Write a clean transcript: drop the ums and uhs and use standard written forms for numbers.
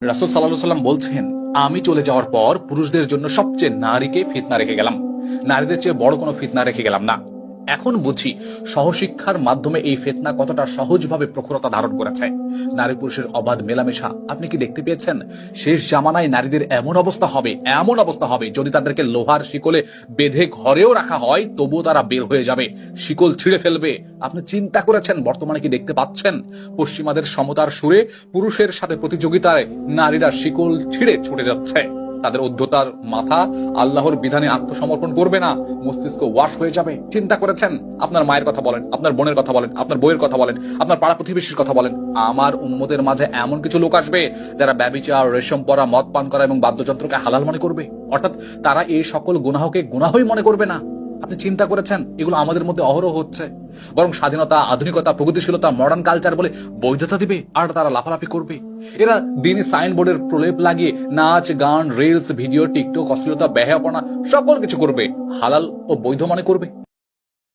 রাসূল সাল্লাল্লাহু আলাইহি ওয়াসাল্লাম বলছেন, আমি চলে যাওয়ার পর পুরুষদের জন্য সবচেয়ে নারীকে ফিতনা রেখে গেলাম, নারীদের চেয়ে বড় কোনো ফিতনা রেখে গেলাম না। এখন বুঝি সহশিক্ষার মাধ্যমে এই ফিতনা কতটা সহজভাবে প্রখরতা ধারণ করেছে। নারী পুরুষের অবাধ মেলামেশা আপনি কি দেখতে পেয়েছেন? শেষ জামানায় নারীদের এমন অবস্থা হবে, এমন অবস্থা হবে, যদি তাদেরকে লোহার শিকলে বেঁধে ঘরেও রাখা হয় তবুও তারা বের হয়ে যাবে, শিকল ছিঁড়ে ফেলবে। আপনি চিন্তা করেছেন বর্তমানে কি দেখতে পাচ্ছেন? পশ্চিমাদের সমতার সুরে পুরুষের সাথে প্রতিযোগিতায় নারীরা শিকল ছিঁড়ে ছুটে যাচ্ছে। তাদের উদ্ধতার মাথা আল্লাহর বিধানে আত্মসমর্পণ করবে না, মস্তিষ্ক ওয়াশ হয়ে যাবে। চিন্তা করেছেন? আপনার মায়ের কথা বলেন, আপনার বোনের কথা বলেন, আপনার বইয়ের কথা বলেন, আপনার পাড়া প্রতিবেশীর কথা বলেন, আমার উম্মতের মাঝে এমন কিছু লোক আসবে যারা ব্যভিচার, রেশম পরা, মদ পান করা এবং বাদ্যযন্ত্রকে হালাল মনে করবে। অর্থাৎ তারা এই সকল গুনাহকে গুনাহই মনে করবে না। আপনি চিন্তা করেছেন? এগুলো আমাদের মধ্যে অহরহ হচ্ছে। বরং স্বাধীনতা, আধুনিকতা, প্রগতিশীলতা, মডার্ন কালচার বলে বৈধতা দিবে আর তারা লাফালাফি করবে। এরা দিনই সাইনবোর্ডের প্রলেপ লাগিয়ে নাচ, গান, রিলস, ভিডিও, টিকটক, অশ্লীলতা, বেহায়াপনা সকল কিছু করবে, হালাল ও বৈধ মনে করবে।